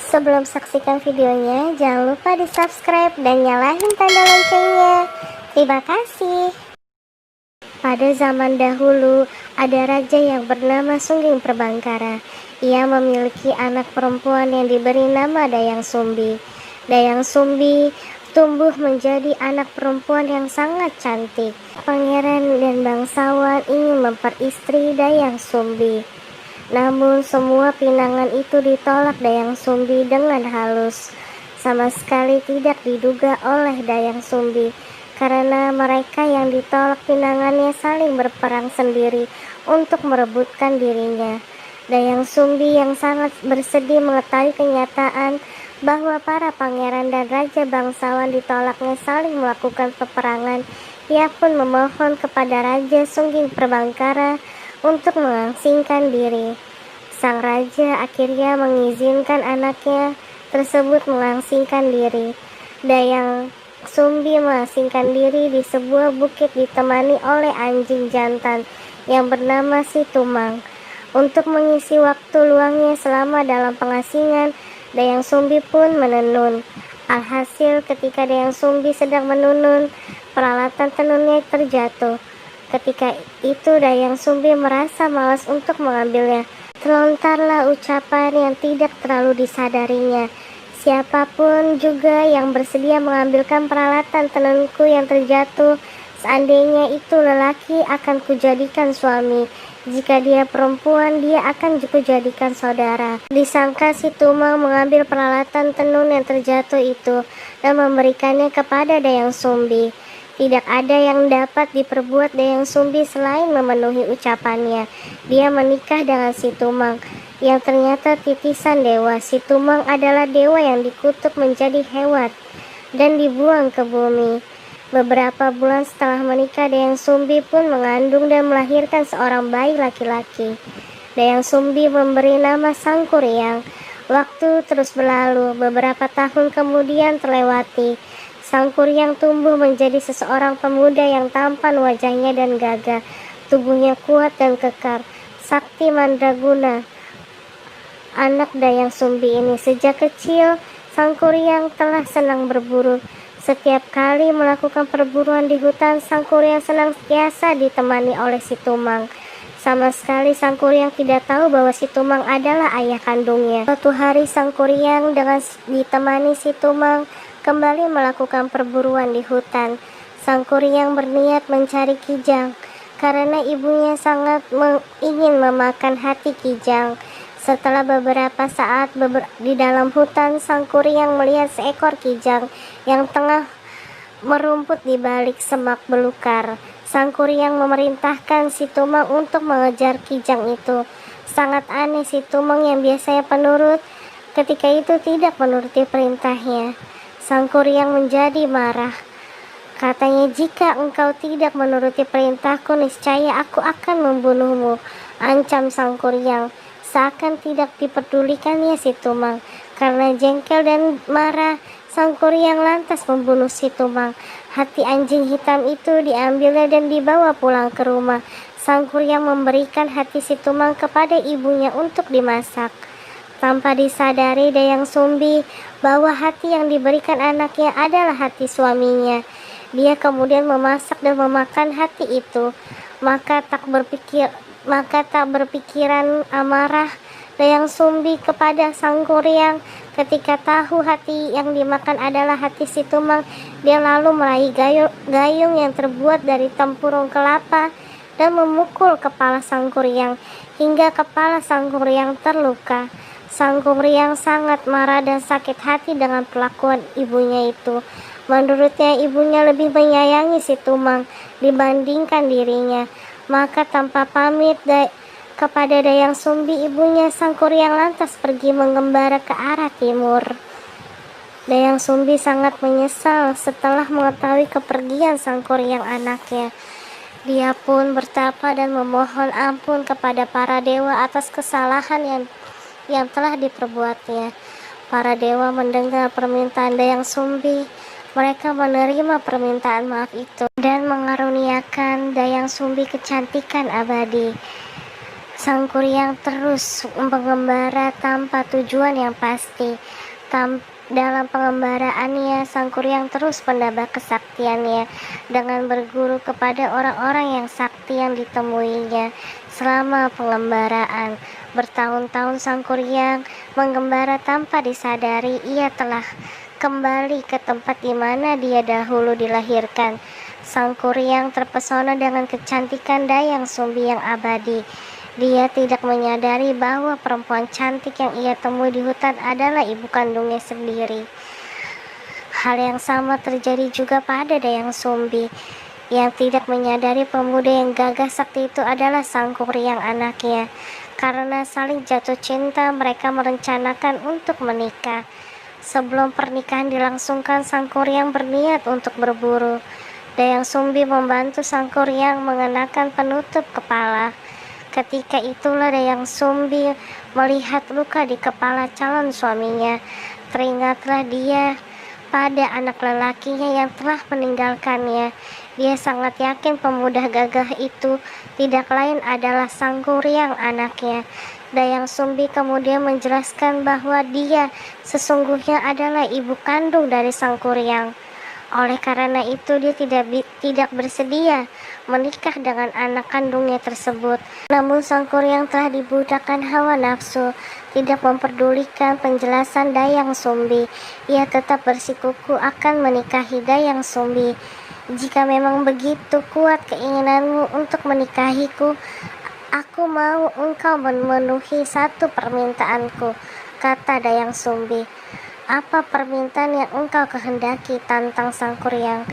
Sebelum saksikan videonya, jangan lupa di subscribe dan nyalain tanda loncengnya. Terima kasih. Pada zaman dahulu, ada raja yang bernama Sungging Prabangkara. Ia memiliki anak perempuan yang diberi nama Dayang Sumbi. Dayang Sumbi tumbuh menjadi anak perempuan yang sangat cantik. Pangeran dan bangsawan ingin memperistri Dayang Sumbi. Namun semua pinangan itu ditolak Dayang Sumbi dengan halus. Sama sekali tidak diduga oleh Dayang Sumbi, karena mereka yang ditolak pinangannya saling berperang sendiri untuk merebutkan dirinya. Dayang Sumbi yang sangat bersedih mengetahui kenyataan bahwa para pangeran dan raja bangsawan ditolaknya saling melakukan peperangan. Ia pun memohon kepada Raja Sungging Prabangkara untuk mengasingkan diri. Sang raja akhirnya mengizinkan anaknya tersebut mengasingkan diri. Dayang Sumbi mengasingkan diri di sebuah bukit ditemani oleh anjing jantan yang bernama Si Tumang. Untuk mengisi waktu luangnya selama dalam pengasingan, Dayang Sumbi pun menenun. Alhasil ketika Dayang Sumbi sedang menenun, peralatan tenunnya terjatuh. Ketika itu Dayang Sumbi merasa malas untuk mengambilnya. Terlontarlah ucapan yang tidak terlalu disadarinya. Siapapun juga yang bersedia mengambilkan peralatan tenunku yang terjatuh, seandainya itu lelaki akan kujadikan suami. Jika dia perempuan, dia akan kujadikan saudara. Disangka Si Tumang mengambil peralatan tenun yang terjatuh itu dan memberikannya kepada Dayang Sumbi. Tidak ada yang dapat diperbuat Dayang Sumbi selain memenuhi ucapannya. Dia menikah dengan Si Tumang yang ternyata titisan dewa. Si Tumang adalah dewa yang dikutuk menjadi hewan dan dibuang ke bumi. Beberapa bulan setelah menikah, Dayang Sumbi pun mengandung dan melahirkan seorang bayi laki-laki. Dayang Sumbi memberi nama Sangkuriang. Waktu terus berlalu, beberapa tahun kemudian terlewati. Sangkuriang tumbuh menjadi seseorang pemuda yang tampan wajahnya dan gagah, tubuhnya kuat dan kekar. Sakti Mandraguna, anak Dayang Sumbi ini, sejak kecil Sangkuriang telah senang berburu. Setiap kali melakukan perburuan di hutan, Sangkuriang senantiasa ditemani oleh Si Tumang. Sama sekali Sangkuriang tidak tahu bahwa Si Tumang adalah ayah kandungnya. Suatu hari Sangkuriang dengan ditemani Si Tumang kembali melakukan perburuan di hutan. Sangkuriang berniat mencari kijang karena ibunya sangat ingin memakan hati kijang. Setelah beberapa saat di dalam hutan, Sangkuriang melihat seekor kijang yang tengah merumput di balik semak belukar. Sangkuriang memerintahkan Si Tumang untuk mengejar kijang itu. Sangat aneh, Si Tumang yang biasanya penurut ketika itu tidak menuruti perintahnya. Sangkuriang menjadi marah. Katanya, "Jika engkau tidak menuruti perintahku, niscaya aku akan membunuhmu," ancam Sangkuriang. Seakan tidak dipedulikannya Si Tumang. Karena jengkel dan marah, Sangkuriang lantas membunuh Si Tumang. Hati anjing hitam itu diambilnya dan dibawa pulang ke rumah. Sangkuriang memberikan hati Si Tumang kepada ibunya untuk dimasak. Tanpa disadari Dayang Sumbi bahwa hati yang diberikan anaknya adalah hati suaminya. Dia kemudian memasak dan memakan hati itu. Maka tak berpikiran amarah Dayang Sumbi kepada Sangkuriang. Ketika tahu hati yang dimakan adalah hati Si Tumang, dia lalu meraih gayung yang terbuat dari tempurung kelapa dan memukul kepala Sangkuriang hingga kepala Sangkuriang terluka. Sangkuriang sangat marah dan sakit hati dengan perlakuan ibunya itu. Menurutnya ibunya lebih menyayangi Si Tumang dibandingkan dirinya. Maka tanpa pamit kepada Dayang Sumbi, ibunya, Sangkuriang lantas pergi mengembara ke arah timur. Dayang Sumbi sangat menyesal setelah mengetahui kepergian Sangkuriang anaknya. Dia pun bertapa dan memohon ampun kepada para dewa atas kesalahan yang telah diperbuatnya. Para dewa mendengar permintaan Dayang Sumbi. Mereka menerima permintaan maaf itu dan mengaruniakan Dayang Sumbi kecantikan abadi. Sang Kuryang terus mengembara tanpa tujuan yang pasti. Dalam pengembaraannya, Sang Kuryang terus menambah kesaktiannya dengan berguru kepada orang-orang yang sakti yang ditemuinya selama pengembaraan. Bertahun-tahun Sang Kuryang mengembara tanpa disadari ia telah kembali ke tempat di mana dia dahulu dilahirkan. Sang Kuryang terpesona dengan kecantikan Dayang Sumbi yang abadi. Dia tidak menyadari bahwa perempuan cantik yang ia temui di hutan adalah ibu kandungnya sendiri. Hal yang sama terjadi juga pada Dayang Sumbi yang tidak menyadari pemuda yang gagah sakti itu adalah Sang Kuryang anaknya. Karena saling jatuh cinta, mereka merencanakan untuk menikah. Sebelum pernikahan dilangsungkan, Sang Kuryang berniat untuk berburu. Dayang Sumbi membantu Sang Kuryang mengenakan penutup kepala. Ketika itulah Dayang Sumbi melihat luka di kepala calon suaminya. Teringatlah dia pada anak lelakinya yang telah meninggalkannya. Dia sangat yakin pemuda gagah itu tidak lain adalah Sang Kuryang anaknya. Dayang Sumbi kemudian menjelaskan bahwa dia sesungguhnya adalah ibu kandung dari Sang Kuryang. Oleh karena itu dia tidak bersedia menikah dengan anak kandungnya tersebut. Namun Sang Kuryang telah dibudakkan hawa nafsu, tidak memperdulikan penjelasan Dayang Sumbi. Ia tetap bersikukuh akan menikahi Dayang Sumbi. Jika memang begitu kuat keinginanmu untuk menikahiku, aku mau engkau memenuhi satu permintaanku, kata Dayang Sumbi. Apa permintaan yang engkau kehendaki, tantang Sang Kuryang.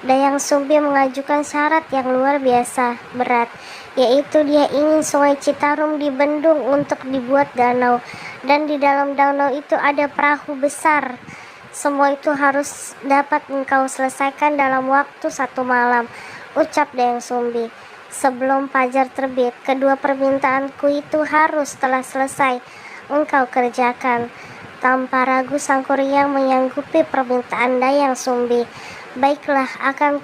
Dayang Sumbi mengajukan syarat yang luar biasa berat, yaitu dia ingin Sungai Citarum dibendung untuk dibuat danau, dan di dalam danau itu ada perahu besar. Semua itu harus dapat engkau selesaikan dalam waktu 1 malam, ucap Dayang Sumbi. Sebelum fajar terbit, kedua permintaanku itu harus telah selesai engkau kerjakan. Tanpa ragu Sang Kuryang menyanggupi permintaan Dayang Sumbi. Baiklah, akan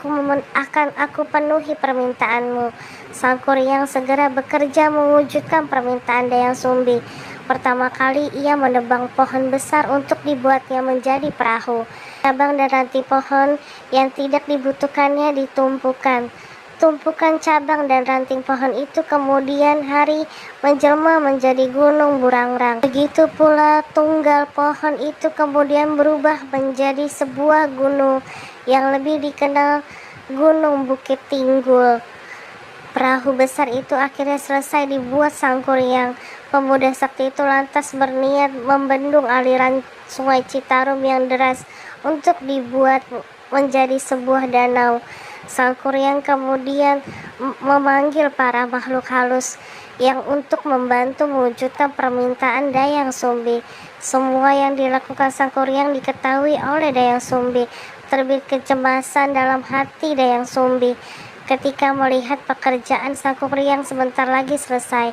aku penuhi permintaanmu. Sang Kuryang segera bekerja mewujudkan permintaan Dayang Sumbi. Pertama kali ia menebang pohon besar untuk dibuatnya menjadi perahu. Cabang dan ranting pohon yang tidak dibutuhkannya ditumpukan. Tumpukan cabang dan ranting pohon itu kemudian hari menjelma menjadi gunung burangrang. Begitu pula tunggal pohon itu kemudian berubah menjadi sebuah gunung yang lebih dikenal Gunung Bukit Tinggul. Perahu besar itu akhirnya selesai dibuat Sang Kuryang. Pemuda sakti itu lantas berniat membendung aliran Sungai Citarum yang deras untuk dibuat menjadi sebuah danau. Sang Kuryang kemudian memanggil para makhluk halus yang untuk membantu mewujudkan permintaan Dayang Sumbi. Semua yang dilakukan Sang Kuryang diketahui oleh Dayang Sumbi. Terbit kecemasan dalam hati Dayang Sumbi ketika melihat pekerjaan Sang Kuryang sebentar lagi selesai.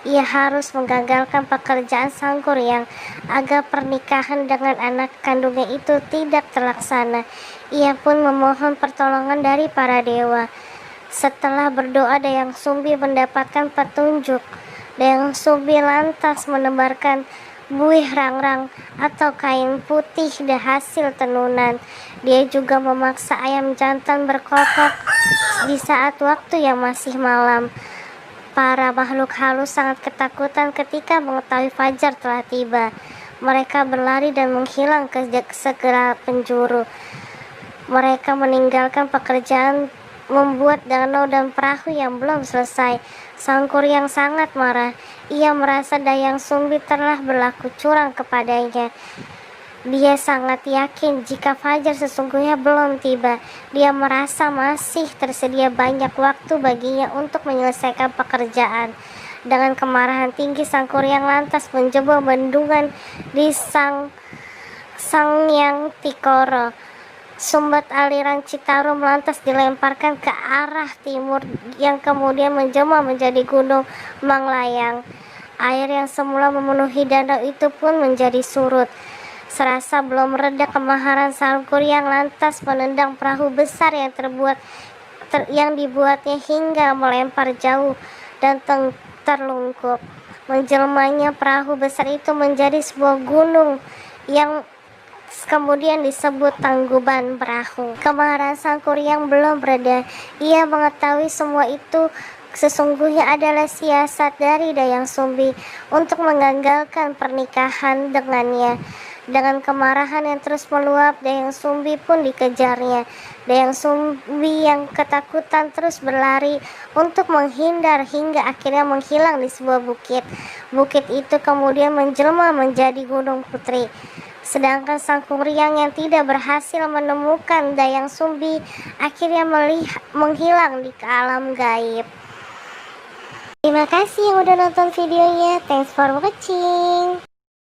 Ia harus menggagalkan pekerjaan Sang Kuryang agar pernikahan dengan anak kandungnya itu tidak terlaksana. Ia pun memohon pertolongan dari para dewa. Setelah berdoa, Dayang Sumbi mendapatkan petunjuk. Dayang Sumbi lantas menebarkan buih rangrang atau kain putih dan hasil tenunan. Dia juga memaksa ayam jantan berkokok di saat waktu yang masih malam. Para makhluk halus sangat ketakutan ketika mengetahui fajar telah tiba. Mereka berlari dan menghilang ke segala penjuru. Mereka meninggalkan pekerjaan membuat danau dan perahu yang belum selesai. Sang Kuryang sangat marah. Ia merasa Dayang Sumbi telah berlaku curang kepadanya. Dia sangat yakin jika fajar sesungguhnya belum tiba. Dia merasa masih tersedia banyak waktu baginya untuk menyelesaikan pekerjaan. Dengan kemarahan tinggi, Sang Kuryang lantas menjebol bendungan di Sangyang Tikoro. Sumbat aliran Citarum lantas dilemparkan ke arah timur yang kemudian menjelma menjadi gunung Manglayang. Air yang semula memenuhi danau itu pun menjadi surut. Serasa belum reda kemarahan, Sang Kuryang lantas menendang perahu besar yang dibuatnya hingga melempar jauh dan terlungkup. Menjelmanya perahu besar itu menjadi sebuah gunung yang kemudian disebut Tangkuban Perahu. Kemarahan Sang Kuryang belum reda. Ia mengetahui semua itu sesungguhnya adalah siasat dari Dayang Sumbi untuk menggagalkan pernikahan dengannya. Dengan kemarahan yang terus meluap, Dayang Sumbi pun dikejarnya. Dayang Sumbi yang ketakutan terus berlari untuk menghindar hingga akhirnya menghilang di sebuah bukit. Bukit itu kemudian menjelma menjadi Gunung Putri. Sedangkan Sang Kuryang yang tidak berhasil menemukan Dayang Sumbi akhirnya menghilang di alam gaib. Terima kasih yang udah nonton videonya. Thanks for watching.